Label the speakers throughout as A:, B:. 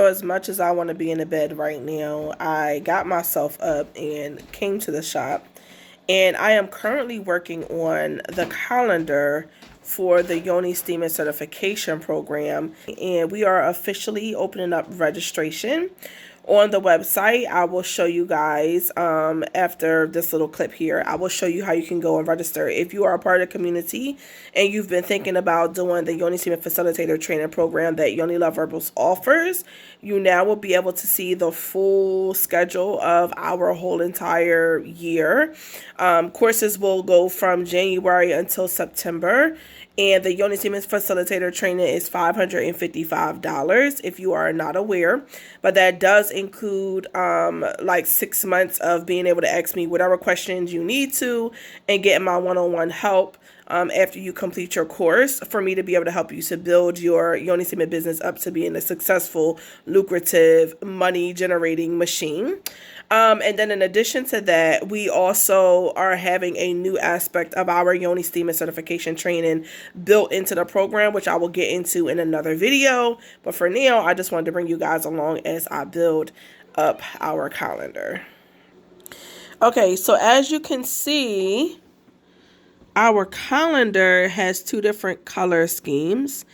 A: So as much as I want to be in the bed right now, I got myself up and came to the shop. And I am currently working on the calendar for the YONI STEAM certification program. And we are officially opening up registration on the website. I will show you guys after this little clip here. I will show you how you can go and register. If you are a part of the community and you've been thinking about doing the YONI STEAM Facilitator training program that YONI Love Herbals offers, you now will be able to see the full schedule of our whole entire year. Courses will go from January until September. And the YONI STEAM Facilitator training is $555 if you are not aware. But that does include like 6 months of being able to ask me whatever questions you need to and getting my one-on-one help after you complete your course for me to be able to help you to build your YONI STEAM business up to being a successful, lucrative, money-generating machine. And then in addition to that, we also are having a new aspect of our YONI STEAM certification training built into the program, which I will get into in another video. But for now, I just wanted to bring you guys along as I build up our calendar. Okay, so as you can see, our calendar has two different color schemes.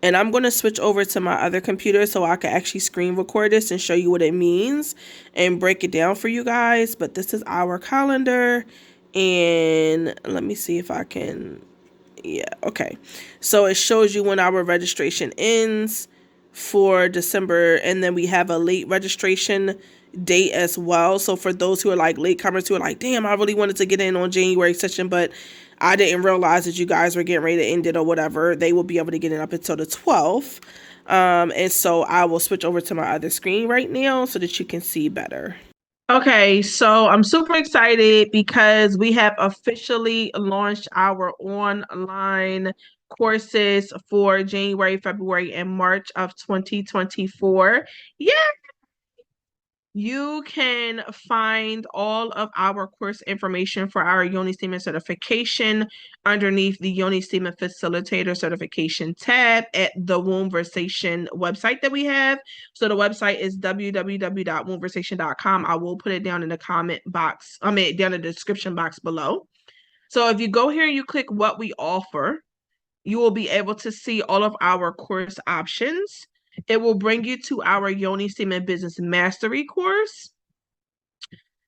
A: And I'm going to switch over to my other computer so I can actually screen record this and show you what it means and break it down for you guys. But this is our calendar. And let me see if I can. Yeah, okay. So it shows you when our registration ends for December. And then we have a late registration date as well. So for those who are like latecomers who are like, damn, I really wanted to get in on January session, but I didn't realize that you guys were getting ready to end it or whatever, they will be able to get it up until the 12th. And so I will switch over to my other screen right now so that you can see better. Okay, so I'm super excited because we have officially launched our online courses for January, February, and March of 2024. Yeah! You can find all of our course information for our YONI STEAM certification underneath the YONI STEAM Facilitator certification tab at the Wombversation website that we have. So the website is www.wombversation.com. I will put it down in the comment box, down in the description box below. So if you go here and you click what we offer, you will be able to see all of our course options. It will bring you to our YONI STEAM Business Mastery course.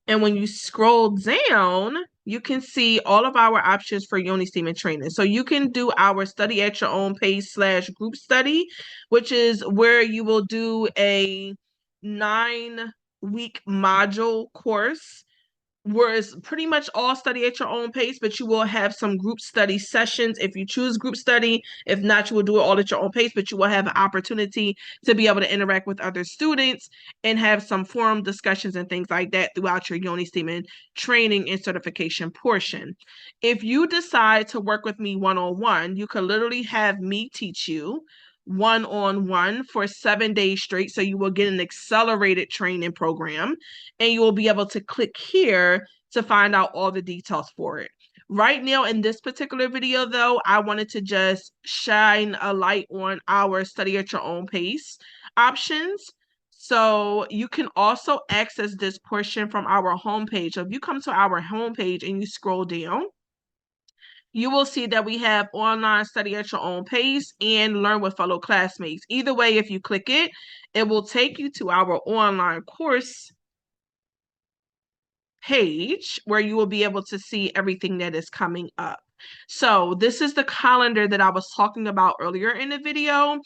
A: And when you scroll down, you can see all of our options for YONI STEAM training. So you can do our study at your own pace / group study, which is where you will do a 9-week module course where it's pretty much all study at your own pace, but you will have some group study sessions if you choose group study. If not, you will do it all at your own pace, but you will have an opportunity to be able to interact with other students and have some forum discussions and things like that throughout your YONI STEAM training and certification portion. If you decide to work with me one-on-one, you can literally have me teach you one-on-one for 7 days straight. So you will get an accelerated training program and you will be able to click here to find out all the details for it. Right now in this particular video though, I wanted to just shine a light on our study at your own pace options. So you can also access this portion from our homepage. So if you come to our homepage and you scroll down, you will see that we have online study at your own pace and learn with fellow classmates. Either way, if you click it, it will take you to our online course page where you will be able to see everything that is coming up. So this is the calendar that I was talking about earlier in the video.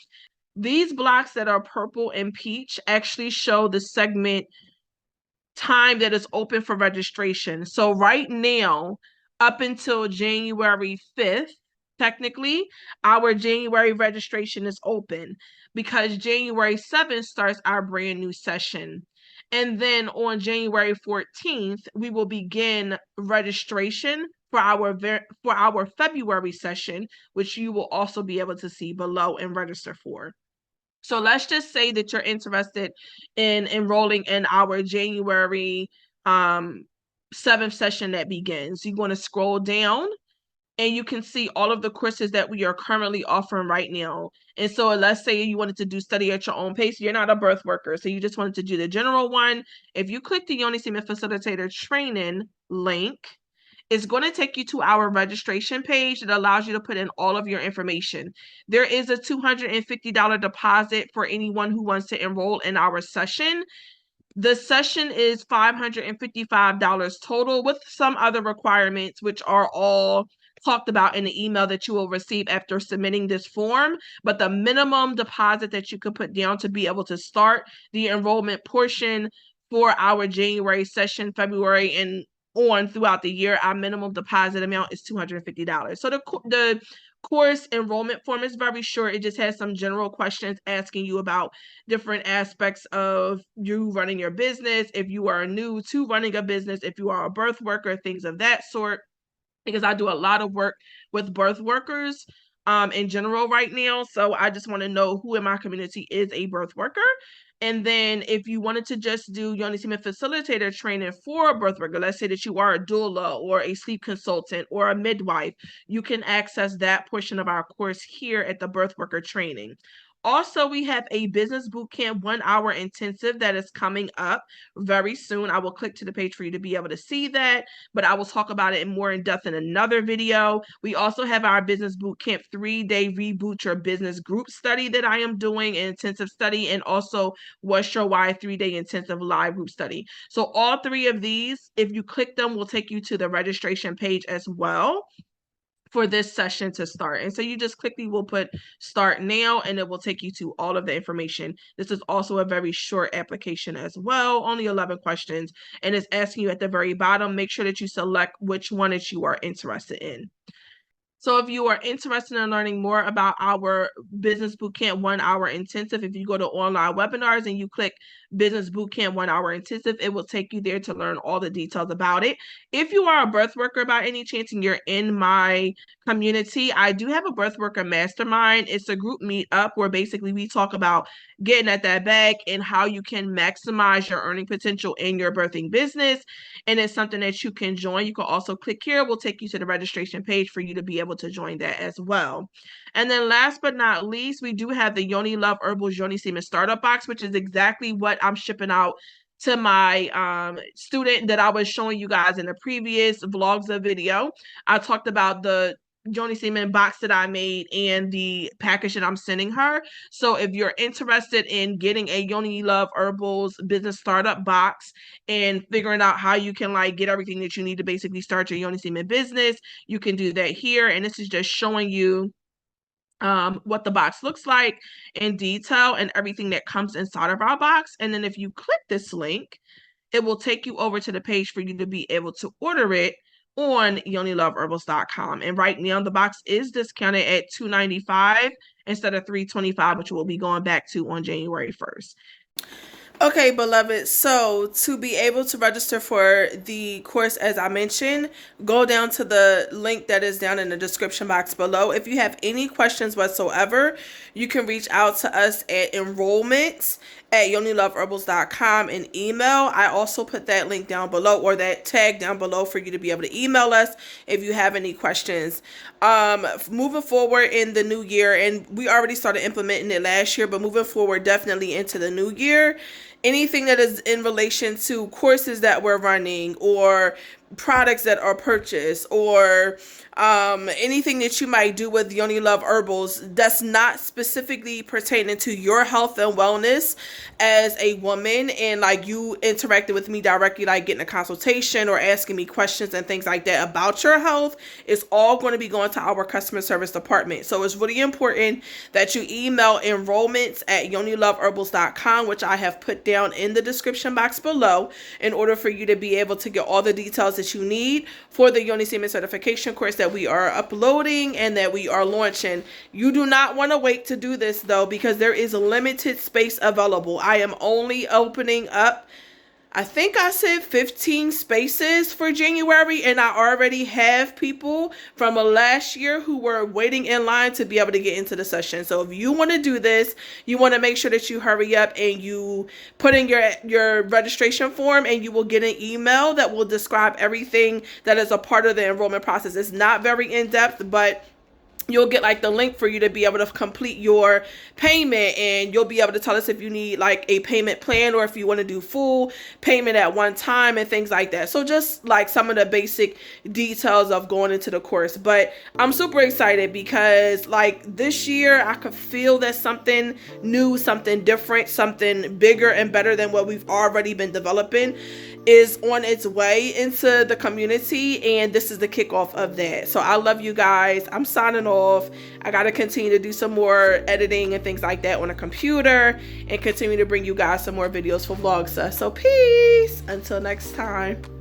A: These blocks that are purple and peach actually show the segment time that is open for registration. So right now, up until January 5th, technically, our January registration is open because January 7th starts our brand new session. And then on January 14th, we will begin registration for our February session, which you will also be able to see below and register for. So let's just say that you're interested in enrolling in our January 7th session that begins. You're going to scroll down and you can see all of the courses that we are currently offering right now. And so let's say you wanted to do study at your own pace. You're not a birth worker, so you just wanted to do the general one. If you click the Yoni Semen Facilitator training link, it's going to take you to our registration page that allows you to put in all of your information. There is a $250 deposit for anyone who wants to enroll in our session. The session is $555 total with some other requirements, which are all talked about in the email that you will receive after submitting this form. But the minimum deposit that you could put down to be able to start the enrollment portion for our January session, February, and on throughout the year, our minimum deposit amount is $250. So the course enrollment form is very short. It just has some general questions asking you about different aspects of you running your business, if you are new to running a business, if you are a birth worker, things of that sort, because I do a lot of work with birth workers in general right now. So I just want to know who in my community is a birth worker. And then if you wanted to just do Yoni Semen Facilitator training for a birth worker, let's say that you are a doula or a sleep consultant or a midwife, you can access that portion of our course here at the birth worker training. Also, we have a business bootcamp 1-hour intensive that is coming up very soon. I will click to the page for you to be able to see that, but I will talk about it more in depth in another video. We also have our business bootcamp 3-day reboot your business group study that I am doing, an intensive study, and also What's Your Why 3-day intensive live group study. So all three of these, if you click them, will take you to the registration page as well for this session to start. And so you just quickly will put start now, and it will take you to all of the information. This is also a very short application as well, only 11 questions, and it's asking you at the very bottom, make sure that you select which one that you are interested in. So if you are interested in learning more about our Business Bootcamp 1-hour intensive, if you go to online webinars and you click Business Bootcamp 1-hour intensive, it will take you there to learn all the details about it. If you are a birth worker by any chance and you're in my community, I do have a birth worker mastermind. It's a group meetup where basically we talk about getting at that bag and how you can maximize your earning potential in your birthing business. And it's something that you can join. You can also click here. We'll take you to the registration page for you to be able to join that as well. And then last but not least, we do have the Yoni Love Herbals Yoni Semen Startup Box, which is exactly what I'm shipping out to my student that I was showing you guys in the previous VLOG-ZAA video. I talked about the Yoni Semen box that I made and the package that I'm sending her. So if you're interested in getting a Yoni Love Herbals business startup box and figuring out how you can like get everything that you need to basically start your Yoni Semen business, you can do that here. And this is just showing you what the box looks like in detail and everything that comes inside of our box. And then if you click this link, it will take you over to the page for you to be able to order it on YONILoveHerbals.com. And right now the box is discounted at $295 instead of $325, which we'll be going back to on January 1st. Okay, beloved, so to be able to register for the course, as I mentioned, go down to the link that is down in the description box below. If you have any questions whatsoever, you can reach out to us at enrollments@YONILoveHerbals.com and email. I also put that link down below, or that tag down below, for you to be able to email us if you have any questions. Moving forward in the new year, and we already started implementing it last year, but moving forward definitely into the new year, anything that is in relation to courses that we're running or products that are purchased or anything that you might do with Yoni Love Herbals that's not specifically pertaining to your health and wellness as a woman, and like you interacting with me directly, like getting a consultation or asking me questions and things like that about your health, is all going to be going to our customer service department. So it's really important that you email enrollments@YONILoveHerbals.com, which I have put down in the description box below, in order for you to be able to get all the details that you need for the Yoni Semen certification course that we are uploading and that we are launching. You do not want to wait to do this though, because there is a limited space available. I am only opening up I think I said 15 spaces for January, and I already have people from last year who were waiting in line to be able to get into the session. So if you want to do this, you want to make sure that you hurry up and you put in your registration form, and you will get an email that will describe everything that is a part of the enrollment process. It's not very in-depth, but you'll get like the link for you to be able to complete your payment, and you'll be able to tell us if you need like a payment plan or if you want to do full payment at one time and things like that. So just like some of the basic details of going into the course. But I'm super excited because like this year I could feel that something new, something different, something bigger and better than what we've already been developing is on its way into the community, and this is the kickoff of that. So I love you guys. I'm signing off. I got to continue to do some more editing and things like that on a computer, and continue to bring you guys some more videos for VLOG-ZAA. So peace until next time.